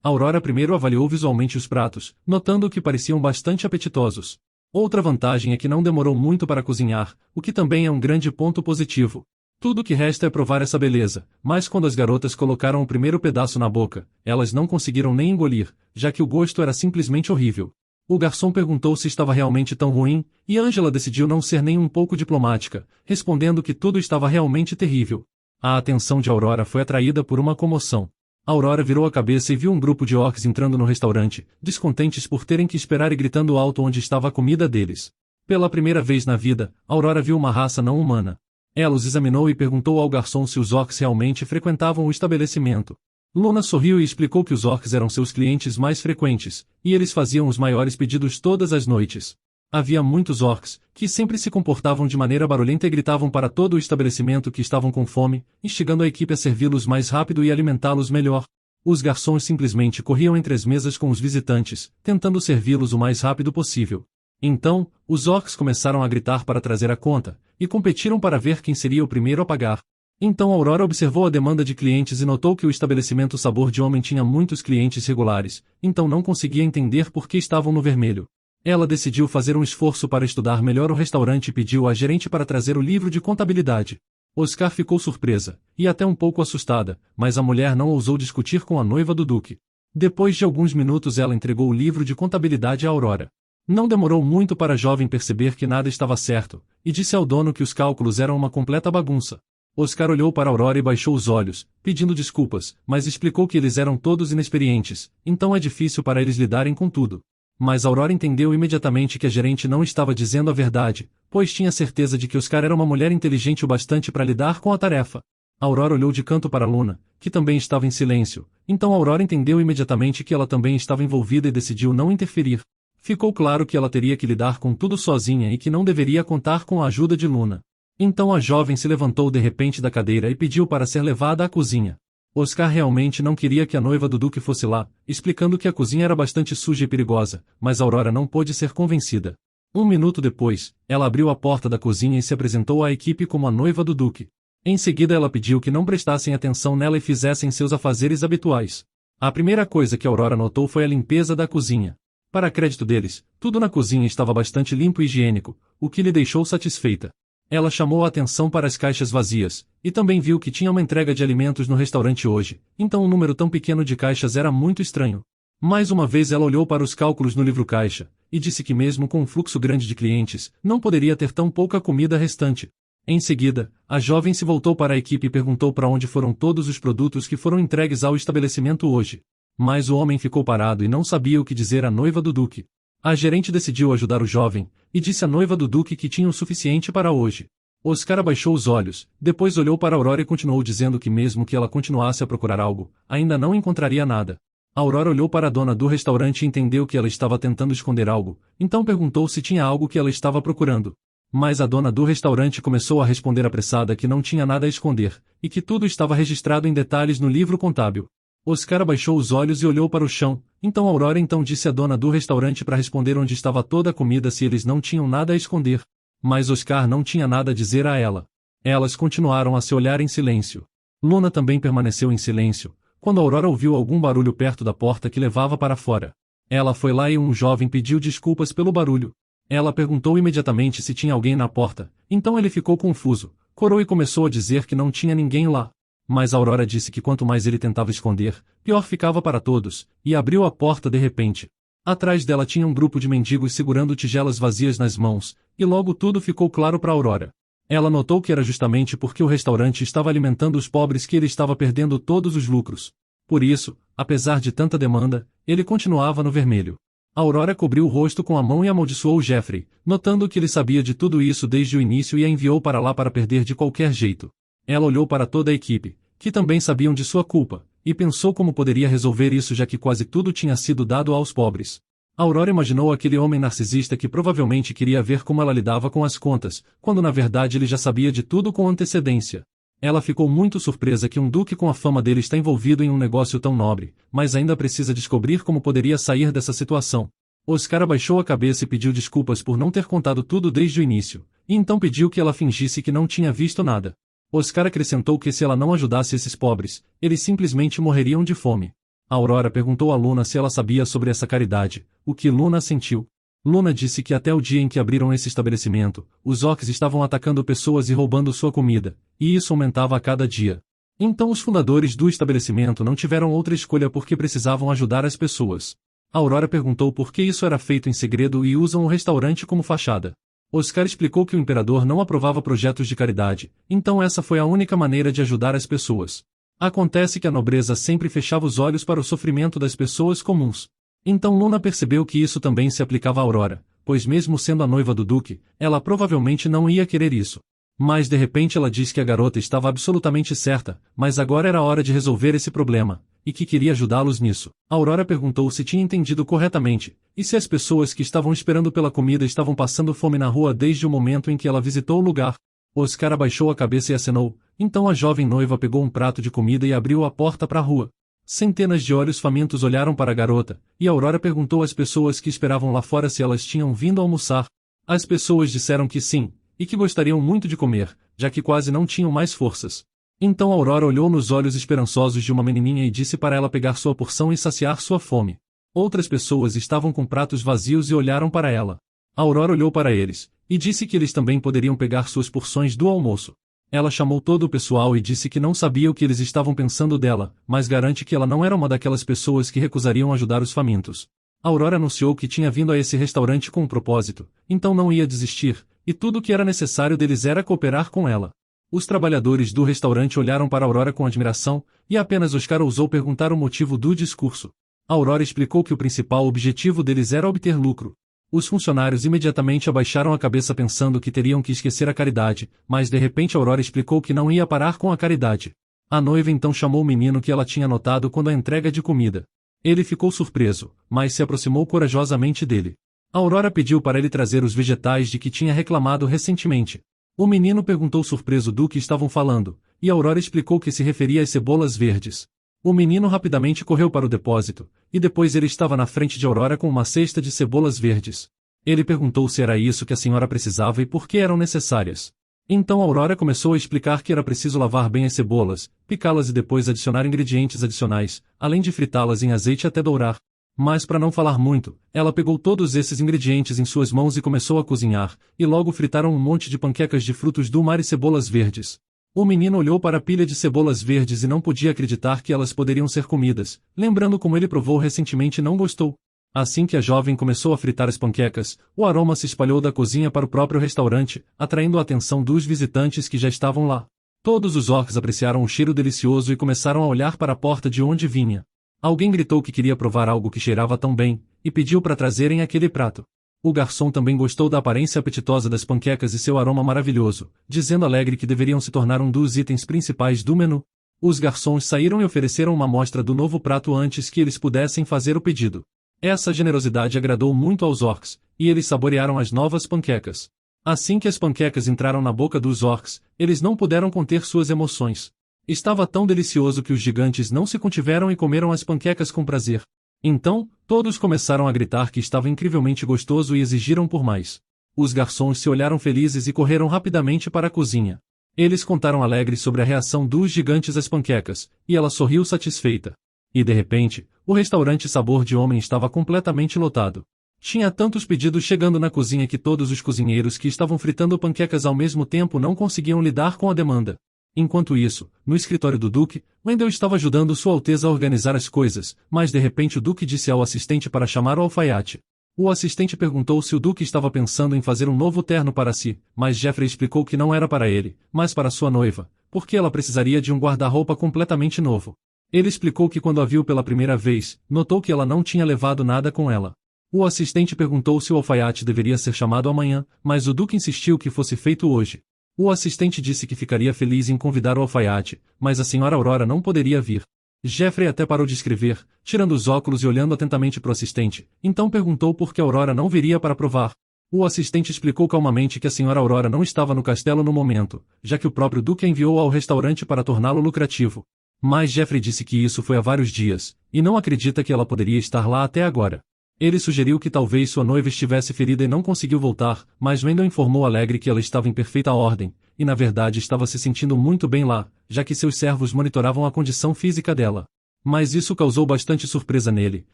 [SPEAKER 2] Aurora primeiro avaliou visualmente os pratos, notando que pareciam bastante apetitosos. Outra vantagem é que não demorou muito para cozinhar, o que também é um grande ponto positivo. Tudo o que resta é provar essa beleza, mas quando as garotas colocaram o primeiro pedaço na boca, elas não conseguiram nem engolir, já que o gosto era simplesmente horrível. O garçom perguntou se estava realmente tão ruim, e Angela decidiu não ser nem um pouco diplomática, respondendo que tudo estava realmente terrível. A atenção de Aurora foi atraída por uma comoção. Aurora virou a cabeça e viu um grupo de orcs entrando no restaurante, descontentes por terem que esperar e gritando alto onde estava a comida deles. Pela primeira vez na vida, Aurora viu uma raça não humana. Ela os examinou e perguntou ao garçom se os orcs realmente frequentavam o estabelecimento. Luna sorriu e explicou que os orcs eram seus clientes mais frequentes, e eles faziam os maiores pedidos todas as noites. Havia muitos orcs, que sempre se comportavam de maneira barulhenta e gritavam para todo o estabelecimento que estavam com fome, instigando a equipe a servi-los mais rápido e alimentá-los melhor. Os garçons simplesmente corriam entre as mesas com os visitantes, tentando servi-los o mais rápido possível. Então, os orcs começaram a gritar para trazer a conta, e competiram para ver quem seria o primeiro a pagar. Então Aurora observou a demanda de clientes e notou que o estabelecimento Sabor de Homem tinha muitos clientes regulares, então não conseguia entender por que estavam no vermelho. Ela decidiu fazer um esforço para estudar melhor o restaurante e pediu à gerente para trazer o livro de contabilidade. Oscar ficou surpresa, e até um pouco assustada, mas a mulher não ousou discutir com a noiva do Duque. Depois de alguns minutos ela entregou o livro de contabilidade a Aurora. Não demorou muito para a jovem perceber que nada estava certo, e disse ao dono que os cálculos eram uma completa bagunça. Oscar olhou para Aurora e baixou os olhos, pedindo desculpas, mas explicou que eles eram todos inexperientes, então é difícil para eles lidarem com tudo. Mas Aurora entendeu imediatamente que a gerente não estava dizendo a verdade, pois tinha certeza de que Oscar era uma mulher inteligente o bastante para lidar com a tarefa. Aurora olhou de canto para Luna, que também estava em silêncio, então Aurora entendeu imediatamente que ela também estava envolvida e decidiu não interferir. Ficou claro que ela teria que lidar com tudo sozinha e que não deveria contar com a ajuda de Luna. Então a jovem se levantou de repente da cadeira e pediu para ser levada à cozinha. Oscar realmente não queria que a noiva do Duque fosse lá, explicando que a cozinha era bastante suja e perigosa, mas Aurora não pôde ser convencida. Um minuto depois, ela abriu a porta da cozinha e se apresentou à equipe como a noiva do Duque. Em seguida ela pediu que não prestassem atenção nela e fizessem seus afazeres habituais. A primeira coisa que Aurora notou foi a limpeza da cozinha. Para crédito deles, tudo na cozinha estava bastante limpo e higiênico, o que lhe deixou satisfeita. Ela chamou a atenção para as caixas vazias, e também viu que tinha uma entrega de alimentos no restaurante hoje, então um número tão pequeno de caixas era muito estranho. Mais uma vez ela olhou para os cálculos no livro-caixa, e disse que mesmo com um fluxo grande de clientes, não poderia ter tão pouca comida restante. Em seguida, a jovem se voltou para a equipe e perguntou para onde foram todos os produtos que foram entregues ao estabelecimento hoje. Mas o homem ficou parado e não sabia o que dizer à noiva do Duque. A gerente decidiu ajudar o jovem, e disse à noiva do Duque que tinha o suficiente para hoje. Oscar abaixou os olhos, depois olhou para Aurora e continuou dizendo que mesmo que ela continuasse a procurar algo, ainda não encontraria nada. Aurora olhou para a dona do restaurante e entendeu que ela estava tentando esconder algo, então perguntou se tinha algo que ela estava procurando. Mas a dona do restaurante começou a responder apressada que não tinha nada a esconder, e que tudo estava registrado em detalhes no livro contábil. Oscar abaixou os olhos e olhou para o chão. Então Aurora disse à dona do restaurante para responder onde estava toda a comida se eles não tinham nada a esconder. Mas Oscar não tinha nada a dizer a ela. Elas continuaram a se olhar em silêncio. Luna também permaneceu em silêncio, quando Aurora ouviu algum barulho perto da porta que levava para fora. Ela foi lá e um jovem pediu desculpas pelo barulho. Ela perguntou imediatamente se tinha alguém na porta, então ele ficou confuso, corou e começou a dizer que não tinha ninguém lá. Mas Aurora disse que quanto mais ele tentava esconder, pior ficava para todos, e abriu a porta de repente. Atrás dela tinha um grupo de mendigos segurando tigelas vazias nas mãos, e logo tudo ficou claro para Aurora. Ela notou que era justamente porque o restaurante estava alimentando os pobres que ele estava perdendo todos os lucros. Por isso, apesar de tanta demanda, ele continuava no vermelho. Aurora cobriu o rosto com a mão e amaldiçoou Jeffrey, notando que ele sabia de tudo isso desde o início e a enviou para lá para perder de qualquer jeito. Ela olhou para toda a equipe, que também sabiam de sua culpa, e pensou como poderia resolver isso já que quase tudo tinha sido dado aos pobres. Aurora imaginou aquele homem narcisista que provavelmente queria ver como ela lidava com as contas, quando na verdade ele já sabia de tudo com antecedência. Ela ficou muito surpresa que um duque com a fama dele está envolvido em um negócio tão nobre, mas ainda precisa descobrir como poderia sair dessa situação. Oscar abaixou a cabeça e pediu desculpas por não ter contado tudo desde o início, e então pediu que ela fingisse que não tinha visto nada. Oscar acrescentou que se ela não ajudasse esses pobres, eles simplesmente morreriam de fome. Aurora perguntou a Luna se ela sabia sobre essa caridade, o que Luna assentiu. Luna disse que até o dia em que abriram esse estabelecimento, os orcs estavam atacando pessoas e roubando sua comida, e isso aumentava a cada dia. Então os fundadores do estabelecimento não tiveram outra escolha porque precisavam ajudar as pessoas. Aurora perguntou por que isso era feito em segredo e usam o restaurante como fachada. Oscar explicou que o imperador não aprovava projetos de caridade, então essa foi a única maneira de ajudar as pessoas. Acontece que a nobreza sempre fechava os olhos para o sofrimento das pessoas comuns. Então Luna percebeu que isso também se aplicava a Aurora, pois mesmo sendo a noiva do duque, ela provavelmente não ia querer isso. Mas de repente ela disse que a garota estava absolutamente certa, mas agora era hora de resolver esse problema, e que queria ajudá-los nisso. Aurora perguntou se tinha entendido corretamente, e se as pessoas que estavam esperando pela comida estavam passando fome na rua desde o momento em que ela visitou o lugar. Oscar abaixou a cabeça e acenou, então a jovem noiva pegou um prato de comida e abriu a porta para a rua. Centenas de olhos famintos olharam para a garota, e Aurora perguntou às pessoas que esperavam lá fora se elas tinham vindo almoçar. As pessoas disseram que sim, e que gostariam muito de comer, já que quase não tinham mais forças. Então Aurora olhou nos olhos esperançosos de uma menininha e disse para ela pegar sua porção e saciar sua fome. Outras pessoas estavam com pratos vazios e olharam para ela. Aurora olhou para eles, e disse que eles também poderiam pegar suas porções do almoço. Ela chamou todo o pessoal e disse que não sabia o que eles estavam pensando dela, mas garante que ela não era uma daquelas pessoas que recusariam ajudar os famintos. Aurora anunciou que tinha vindo a esse restaurante com um propósito, então não ia desistir, e tudo o que era necessário deles era cooperar com ela. Os trabalhadores do restaurante olharam para Aurora com admiração, e apenas Oscar ousou perguntar o motivo do discurso. Aurora explicou que o principal objetivo deles era obter lucro. Os funcionários imediatamente abaixaram a cabeça pensando que teriam que esquecer a caridade, mas de repente Aurora explicou que não ia parar com a caridade. A noiva então chamou o menino que ela tinha notado quando a entrega de comida. Ele ficou surpreso, mas se aproximou corajosamente dele. Aurora pediu para ele trazer os vegetais de que tinha reclamado recentemente. O menino perguntou surpreso do que estavam falando, e Aurora explicou que se referia às cebolas verdes. O menino rapidamente correu para o depósito, e depois ele estava na frente de Aurora com uma cesta de cebolas verdes. Ele perguntou se era isso que a senhora precisava e por que eram necessárias. Então Aurora começou a explicar que era preciso lavar bem as cebolas, picá-las e depois adicionar ingredientes adicionais, além de fritá-las em azeite até dourar. Mas para não falar muito, ela pegou todos esses ingredientes em suas mãos e começou a cozinhar, e logo fritaram um monte de panquecas de frutos do mar e cebolas verdes. O menino olhou para a pilha de cebolas verdes e não podia acreditar que elas poderiam ser comidas, lembrando como ele provou recentemente e não gostou. Assim que a jovem começou a fritar as panquecas, o aroma se espalhou da cozinha para o próprio restaurante, atraindo a atenção dos visitantes que já estavam lá. Todos os orcs apreciaram o cheiro delicioso e começaram a olhar para a porta de onde vinha. Alguém gritou que queria provar algo que cheirava tão bem, e pediu para trazerem aquele prato. O garçom também gostou da aparência apetitosa das panquecas e seu aroma maravilhoso, dizendo alegre que deveriam se tornar um dos itens principais do menu. Os garçons saíram e ofereceram uma amostra do novo prato antes que eles pudessem fazer o pedido. Essa generosidade agradou muito aos orcs, e eles saborearam as novas panquecas. Assim que as panquecas entraram na boca dos orcs, eles não puderam conter suas emoções. Estava tão delicioso que os gigantes não se contiveram e comeram as panquecas com prazer. Então, todos começaram a gritar que estava incrivelmente gostoso e exigiram por mais. Os garçons se olharam felizes e correram rapidamente para a cozinha. Eles contaram alegres sobre a reação dos gigantes às panquecas, e ela sorriu satisfeita. E de repente, o restaurante Sabor de Homem estava completamente lotado. Tinha tantos pedidos chegando na cozinha que todos os cozinheiros que estavam fritando panquecas ao mesmo tempo não conseguiam lidar com a demanda. Enquanto isso, no escritório do Duque, Wendell estava ajudando Sua Alteza a organizar as coisas, mas de repente o Duque disse ao assistente para chamar o alfaiate. O assistente perguntou se o Duque estava pensando em fazer um novo terno para si, mas Jeffrey explicou que não era para ele, mas para sua noiva, porque ela precisaria de um guarda-roupa completamente novo. Ele explicou que quando a viu pela primeira vez, notou que ela não tinha levado nada com ela. O assistente perguntou se o alfaiate deveria ser chamado amanhã, mas o Duque insistiu que fosse feito hoje. O assistente disse que ficaria feliz em convidar o alfaiate, mas a senhora Aurora não poderia vir. Jeffrey até parou de escrever, tirando os óculos e olhando atentamente para o assistente, então perguntou por que Aurora não viria para provar. O assistente explicou calmamente que a senhora Aurora não estava no castelo no momento, já que o próprio Duque a enviou ao restaurante para torná-lo lucrativo. Mas Jeffrey disse que isso foi há vários dias, e não acredita que ela poderia estar lá até agora. Ele sugeriu que talvez sua noiva estivesse ferida e não conseguiu voltar, mas Wendell informou alegre que ela estava em perfeita ordem, e na verdade estava se sentindo muito bem lá, já que seus servos monitoravam a condição física dela. Mas isso causou bastante surpresa nele,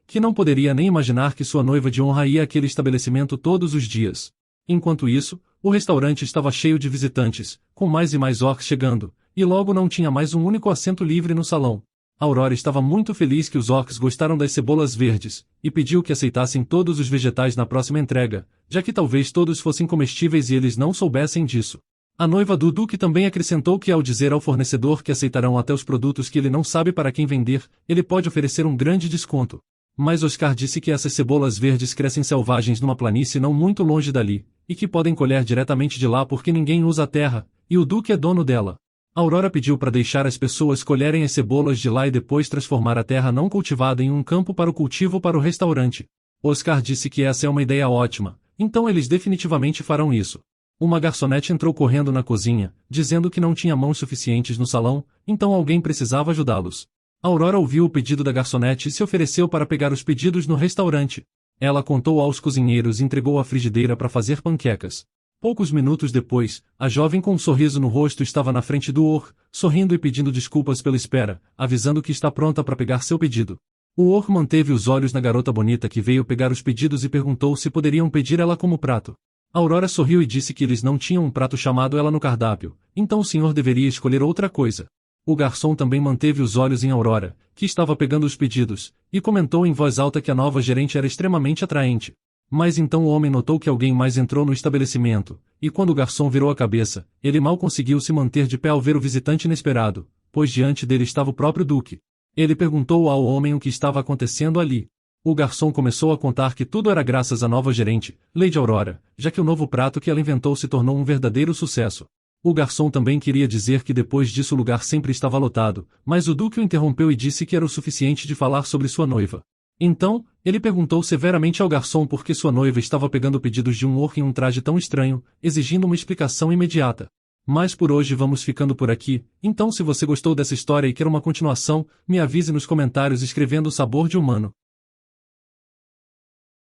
[SPEAKER 2] que não poderia nem imaginar que sua noiva de honra ia àquele estabelecimento todos os dias. Enquanto isso, o restaurante estava cheio de visitantes, com mais e mais orcs chegando, e logo não tinha mais um único assento livre no salão. Aurora estava muito feliz que os orcs gostaram das cebolas verdes, e pediu que aceitassem todos os vegetais na próxima entrega, já que talvez todos fossem comestíveis e eles não soubessem disso. A noiva do Duque também acrescentou que ao dizer ao fornecedor que aceitarão até os produtos que ele não sabe para quem vender, ele pode oferecer um grande desconto. Mas Oscar disse que essas cebolas verdes crescem selvagens numa planície não muito longe dali, e que podem colher diretamente de lá porque ninguém usa a terra, e o Duque é dono dela. Aurora pediu para deixar as pessoas colherem as cebolas de lá e depois transformar a terra não cultivada em um campo para o cultivo para o restaurante. Oscar disse que essa é uma ideia ótima, então eles definitivamente farão isso. Uma garçonete entrou correndo na cozinha, dizendo que não tinha mãos suficientes no salão, então alguém precisava ajudá-los. Aurora ouviu o pedido da garçonete e se ofereceu para pegar os pedidos no restaurante. Ela contou aos cozinheiros e entregou a frigideira para fazer panquecas. Poucos minutos depois, a jovem com um sorriso no rosto estava na frente do Or, sorrindo e pedindo desculpas pela espera, avisando que está pronta para pegar seu pedido. O Or manteve os olhos na garota bonita que veio pegar os pedidos e perguntou se poderiam pedir ela como prato. Aurora sorriu e disse que eles não tinham um prato chamado ela no cardápio, então o senhor deveria escolher outra coisa. O garçom também manteve os olhos em Aurora, que estava pegando os pedidos, e comentou em voz alta que a nova gerente era extremamente atraente. Mas então o homem notou que alguém mais entrou no estabelecimento, e quando o garçom virou a cabeça, ele mal conseguiu se manter de pé ao ver o visitante inesperado, pois diante dele estava o próprio Duque. Ele perguntou ao homem o que estava acontecendo ali. O garçom começou a contar que tudo era graças à nova gerente, Lady Aurora, já que o novo prato que ela inventou se tornou um verdadeiro sucesso. O garçom também queria dizer que depois disso o lugar sempre estava lotado, mas o Duque o interrompeu e disse que era o suficiente de falar sobre sua noiva. Então, ele perguntou severamente ao garçom por que sua noiva estava pegando pedidos de um orc em um traje tão estranho, exigindo uma explicação imediata. Mas por hoje vamos ficando por aqui, então se você gostou dessa história e quer uma continuação, me avise nos comentários escrevendo o Sabor de Humano.